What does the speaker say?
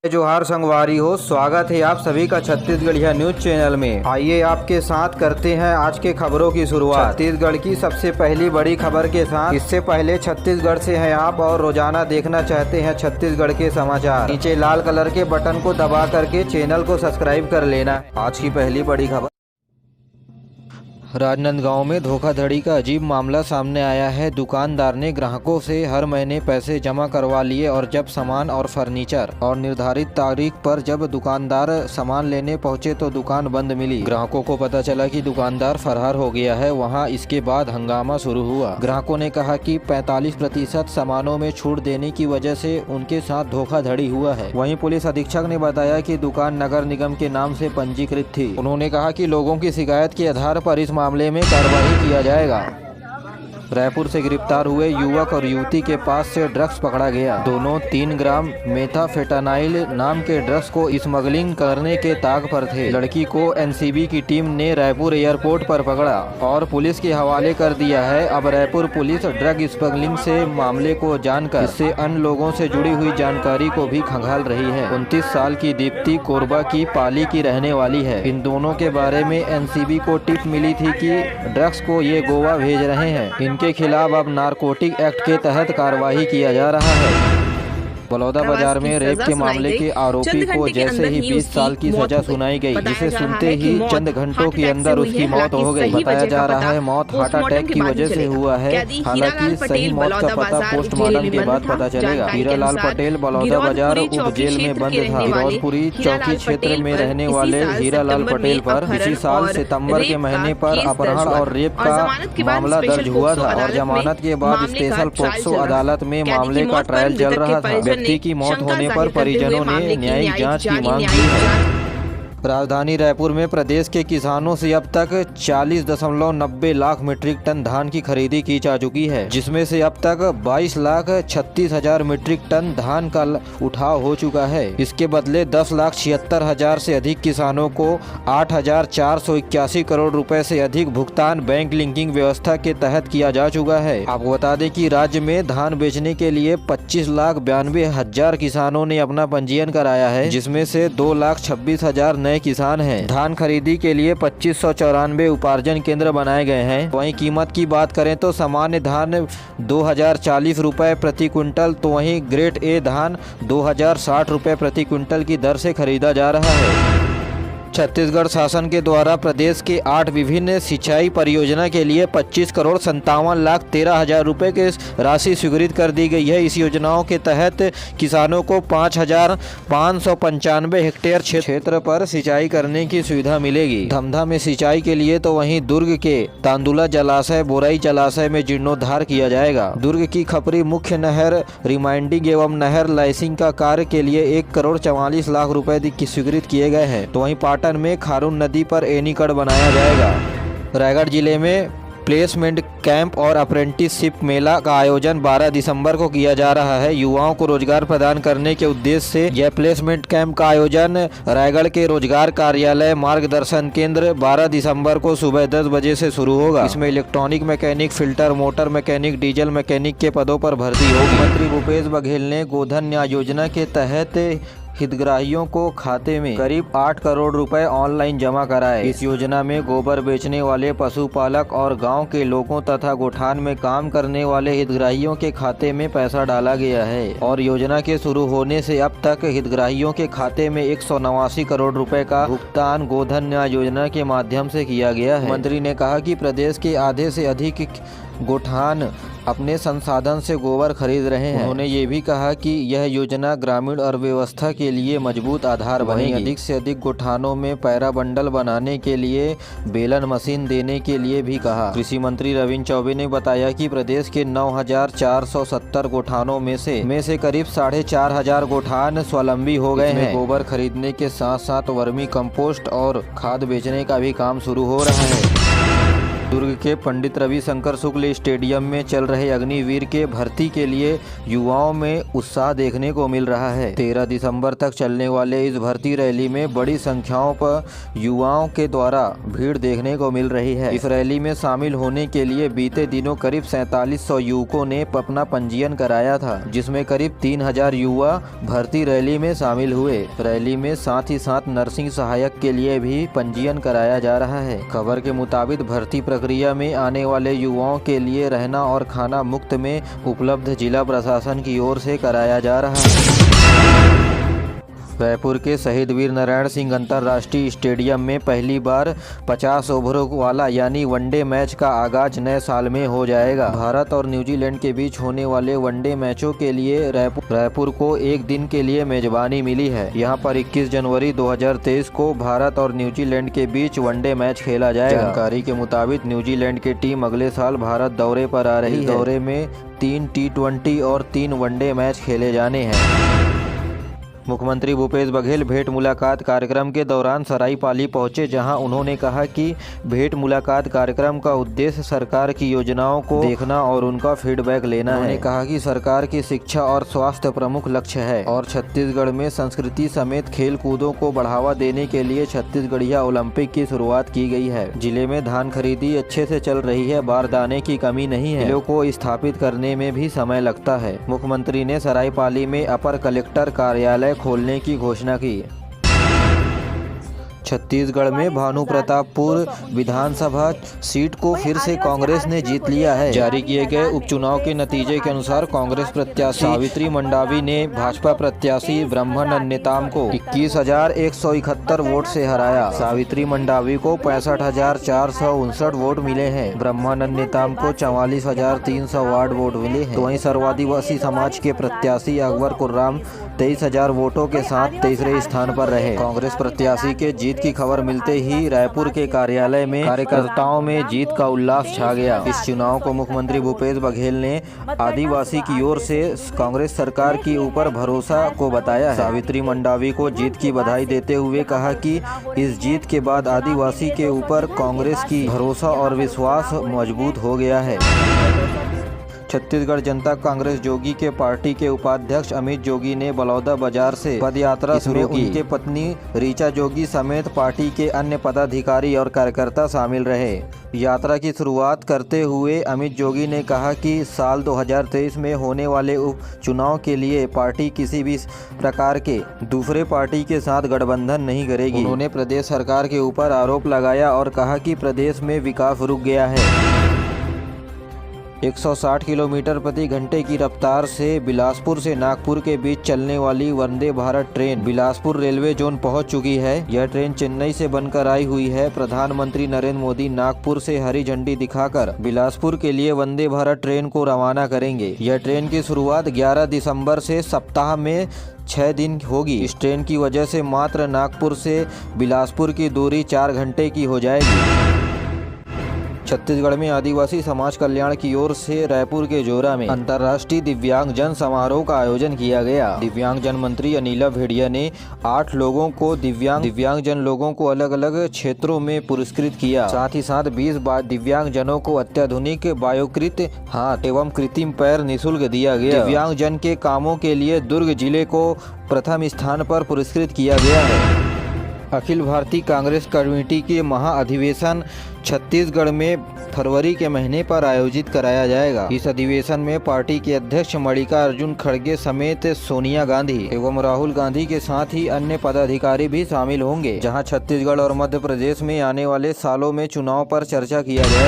जोहार संगवारी हो, स्वागत है आप सभी का छत्तीसगढ़िया न्यूज चैनल में। आइए आपके साथ करते हैं आज के खबरों की शुरुआत छत्तीसगढ़ की सबसे पहली बड़ी खबर के साथ। इससे पहले छत्तीसगढ़ से हैं आप और रोजाना देखना चाहते हैं छत्तीसगढ़ के समाचार, नीचे लाल कलर के बटन को दबा करके चैनल को सब्सक्राइब कर लेना। आज की पहली बड़ी खबर, राजनांदगांव में धोखाधड़ी का अजीब मामला सामने आया है। दुकानदार ने ग्राहकों से हर महीने पैसे जमा करवा लिए और जब सामान और फर्नीचर और निर्धारित तारीख पर जब दुकानदार सामान लेने पहुंचे तो दुकान बंद मिली। ग्राहकों को पता चला कि दुकानदार फरार हो गया है। वहां इसके बाद हंगामा शुरू हुआ। ग्राहकों ने कहा कि 45% सामानों में छूट देने की वजह से उनके साथ धोखाधड़ी हुआ है। वहीं पुलिस अधीक्षक ने बताया कि दुकान नगर निगम के नाम से पंजीकृत थी। उन्होंने कहा कि लोगों की शिकायत के आधार पर इस मामले में कार्रवाई किया जाएगा। रायपुर से गिरफ्तार हुए युवक और युवती के पास से ड्रग्स पकड़ा गया। दोनों 3 ग्राम मेथाफेटानाइल नाम के ड्रग्स को स्मगलिंग करने के ताक पर थे। लड़की को एनसीबी की टीम ने रायपुर एयरपोर्ट पर पकड़ा और पुलिस के हवाले कर दिया है। अब रायपुर पुलिस ड्रग स्मगलिंग से मामले को जानकर इससे अन्य लोगों से जुड़ी हुई जानकारी को भी खंगाल रही है। 29 साल की दीप्ति कोरबा की पाली की रहने वाली है। इन दोनों के बारे में एनसीबी को टिप मिली थी कि ड्रग्स को ये गोवा भेज रहे हैं। इनके खिलाफ अब नारकोटिक एक्ट के तहत कार्रवाई किया जा रहा है। बलौदा बाजार में रेप के मामले के आरोपी को जैसे ही 20 साल की सजा सुनाई गई, जिसे सुनते ही चंद घंटों के अंदर उसकी मौत हो गई। बताया जा रहा है मौत हार्ट अटैक की वजह से हुआ है। हालांकि सही मौत का पता पोस्टमार्टम के बाद पता चलेगा। हीरालाल पटेल बलौदा बाजार उप जेल में बंद था। फिरोजपुरी चौकी क्षेत्र में रहने वाले हीरालाल पटेल पर इसी साल सितंबर के महीने पर अपहरण और रेप का मामला दर्ज हुआ था और जमानत के बाद स्पेशल पोक्सो अदालत में मामले का ट्रायल चल रहा था। व्यक्ति की मौत होने पर परिजनों ने न्यायिक जांच की मांग की है। राजधानी रायपुर में प्रदेश के किसानों से अब तक 40.90 लाख मीट्रिक टन धान की खरीदी की जा चुकी है, जिसमें से अब तक 22,36,000 मीट्रिक टन धान का उठाव हो चुका है। इसके बदले 10,76,000 से अधिक किसानों को 8,481 करोड़ रुपए से अधिक भुगतान बैंक लिंकिंग व्यवस्था के तहत किया जा चुका है। आपको बता दें कि राज्य में धान बेचने के लिए 25,92,000 किसानों ने अपना पंजीयन कराया है, जिसमें से 2,26,000 नए किसान हैं। धान खरीदी के लिए 2594 उपार्जन केंद्र बनाए गए हैं। वहीं कीमत की बात करें तो सामान्य धान 2,040 रुपए प्रति क्विंटल, तो वहीं ग्रेड ए धान 2,060 रुपए प्रति क्विंटल की दर से खरीदा जा रहा है। छत्तीसगढ़ शासन के द्वारा प्रदेश के 8 विभिन्न सिंचाई परियोजना के लिए 25,57,13,000 रुपए की राशि स्वीकृत कर दी गई है। इस योजनाओं के तहत किसानों को 5,595 हेक्टेयर क्षेत्र पर सिंचाई करने की सुविधा मिलेगी। धमधा में सिंचाई के लिए तो वहीं दुर्ग के तांदुला जलाशय, बोरई जलाशय में जीर्णोद्धार किया जाएगा। दुर्ग की खपरी मुख्य नहर रिमाइंडिंग एवं नहर लाइसिंग का कार्य के लिए 1,44,00,000 रुपए की स्वीकृत किए गए हैं। तो वहीं पाटन में खारून नदी पर एनीकट बनाया जाएगा। रायगढ़ जिले में प्लेसमेंट कैंप और अप्रेंटिसशिप मेला का आयोजन 12 दिसंबर को किया जा रहा है। युवाओं को रोजगार प्रदान करने के उद्देश्य से यह प्लेसमेंट कैंप का आयोजन रायगढ़ के रोजगार कार्यालय मार्गदर्शन केंद्र 12 दिसंबर को सुबह 10 बजे से शुरू होगा। इसमें electronic mechanic, filter, motor mechanic, diesel mechanic के पदों पर भर्ती होगी। मंत्री भूपेश बघेल ने गोधन न्याय योजना के तहत हितग्राहियों को खाते में करीब 8 करोड़ रुपए ऑनलाइन जमा कराए। इस योजना में गोबर बेचने वाले पशुपालक और गांव के लोगों तथा गोठान में काम करने वाले हितग्राहियों के खाते में पैसा डाला गया है और योजना के शुरू होने से अब तक हितग्राहियों के खाते में 189 करोड़ रुपए का भुगतान गोधन न्याय योजना के माध्यम से किया गया है। मंत्री ने कहा कि प्रदेश के आधे से अधिक गोठान अपने संसाधन से गोबर खरीद रहे हैं। उन्होंने ये भी कहा कि यह योजना ग्रामीण अर्थव्यवस्था के लिए मजबूत आधार बनेगी। अधिक से अधिक गोठानों में पैरा बंडल बनाने के लिए बेलन मशीन देने के लिए भी कहा। कृषि मंत्री रविंद्र चौबे ने बताया कि प्रदेश के 9,470 गोठानों में से करीब 4,500 गोठान स्वावलंबी हो गए हैं। गोबर खरीदने के साथ साथ वर्मी कंपोस्ट और खाद बेचने का भी काम शुरू हो रहा है। दुर्ग के पंडित रविशंकर शुक्ल स्टेडियम में चल रहे अग्निवीर के भर्ती के लिए युवाओं में उत्साह देखने को मिल रहा है। 13 दिसंबर तक चलने वाले इस भर्ती रैली में बड़ी संख्याओं पर युवाओं के द्वारा भीड़ देखने को मिल रही है। इस रैली में शामिल होने के लिए बीते दिनों करीब 4700 युवकों ने अपना पंजीयन कराया था, जिसमें करीब 3000 युवा भर्ती रैली में शामिल हुए। रैली में साथ ही साथ नर्सिंग सहायक के लिए भी पंजीयन कराया जा रहा है। खबर के मुताबिक भर्ती प्रक्रिया में आने वाले युवाओं के लिए रहना और खाना मुफ्त में उपलब्ध जिला प्रशासन की ओर से कराया जा रहा है। रायपुर के शहीद वीर नारायण सिंह अंतर्राष्ट्रीय स्टेडियम में पहली बार 50 ओवरों वाला यानी वनडे मैच का आगाज नए साल में हो जाएगा। भारत और न्यूजीलैंड के बीच होने वाले वनडे मैचों के लिए रायपुर को एक दिन के लिए मेजबानी मिली है। यहां पर 21 जनवरी 2023 को भारत और न्यूजीलैंड के बीच वनडे मैच खेला जाएगा। जानकारी के मुताबिक न्यूजीलैंड की टीम अगले साल भारत दौरे पर आ रही है। दौरे में 3 T20 और 3 वनडे मैच खेले जाने हैं। मुख्यमंत्री भूपेश बघेल भेंट मुलाकात कार्यक्रम के दौरान सरायपाली पहुंचे, जहां उन्होंने कहा कि भेंट मुलाकात कार्यक्रम का उद्देश्य सरकार की योजनाओं को देखना और उनका फीडबैक लेना है। उन्होंने कहा कि सरकार की शिक्षा और स्वास्थ्य प्रमुख लक्ष्य है और छत्तीसगढ़ में संस्कृति समेत खेल कूदों को बढ़ावा देने के लिए छत्तीसगढ़िया ओलंपिक की शुरुआत की गई है। जिले में धान खरीदी अच्छे से चल रही है, बारदाने की कमी नहीं है। जिलों को स्थापित करने में भी समय लगता है। मुख्यमंत्री ने सरायपाली में अपर कलेक्टर कार्यालय खोलने की घोषणा की। छत्तीसगढ़ में भानु प्रतापपुर विधानसभा सीट को फिर से कांग्रेस ने जीत लिया है। जारी किए गए उपचुनाव के नतीजे के अनुसार कांग्रेस प्रत्याशी सावित्री मंडावी ने भाजपा प्रत्याशी ब्रह्मानंद नेताम को 21,171 वोट से हराया। सावित्री मंडावी को 65,459 वोट मिले हैं। ब्रह्मानंद नेताम को 44,300 वोट मिले हैं। तो वहीं सर्वादिवासी समाज के प्रत्याशी अकबर कुर्राम 23,000 वोटों के साथ तीसरे स्थान पर रहे। कांग्रेस प्रत्याशी के जीत की खबर मिलते ही रायपुर के कार्यालय में कार्यकर्ताओं में जीत का उल्लास छा गया। इस चुनाव को मुख्यमंत्री भूपेश बघेल ने आदिवासी की ओर से कांग्रेस सरकार की ऊपर भरोसा को बताया है। सावित्री मंडावी को जीत की बधाई देते हुए कहा कि इस जीत के बाद आदिवासी के ऊपर कांग्रेस की भरोसा और विश्वास मजबूत हो गया है। छत्तीसगढ़ जनता कांग्रेस जोगी के पार्टी के उपाध्यक्ष अमित जोगी ने बलौदा बाजार से पदयात्रा शुरू की। उनके पत्नी ऋचा जोगी समेत पार्टी के अन्य पदाधिकारी और कार्यकर्ता शामिल रहे। यात्रा की शुरुआत करते हुए अमित जोगी ने कहा कि साल 2023 में होने वाले उपचुनाव के लिए पार्टी किसी भी प्रकार के दूसरे पार्टी के साथ गठबंधन नहीं करेगी। उन्होंने प्रदेश सरकार के ऊपर आरोप लगाया और कहा कि प्रदेश में विकास रुक गया है। 160 किलोमीटर प्रति घंटे की रफ्तार से बिलासपुर से नागपुर के बीच चलने वाली Vande Bharat train Bilaspur railway zone पहुंच चुकी है। यह ट्रेन चेन्नई से बनकर आई हुई है। प्रधानमंत्री नरेंद्र मोदी नागपुर से हरी झंडी दिखाकर बिलासपुर के लिए वंदे भारत ट्रेन को रवाना करेंगे। यह ट्रेन की शुरुआत 11 दिसंबर से सप्ताह में 6 दिन होगी। इस ट्रेन की वजह से मात्र नागपुर से बिलासपुर की दूरी 4 घंटे की हो जाएगी। छत्तीसगढ़ में आदिवासी समाज कल्याण की ओर से रायपुर के जोरा में अंतर्राष्ट्रीय दिव्यांग जन समारोह का आयोजन किया गया। दिव्यांग जन मंत्री अनिला भेड़िया ने 8 लोगों को दिव्यांग जन लोगों को अलग अलग क्षेत्रों में पुरस्कृत किया। साथ ही साथ 20 दिव्यांग जनों को अत्याधुनिक बायोकृत हाथ एवं कृत्रिम पैर निःशुल्क दिया गया। दिव्यांग जन के कामों के लिए दुर्ग जिले को प्रथम स्थान पर पुरस्कृत किया गया है। अखिल भारतीय कांग्रेस कमेटी के महाअधिवेशन छत्तीसगढ़ में फरवरी के महीने पर आयोजित कराया जाएगा। इस अधिवेशन में पार्टी के अध्यक्ष मल्लिकार्जुन खड़गे समेत सोनिया गांधी एवं राहुल गांधी के साथ ही अन्य पदाधिकारी भी शामिल होंगे, जहां छत्तीसगढ़ और मध्य प्रदेश में आने वाले सालों में चुनाव पर चर्चा किया जाएगा।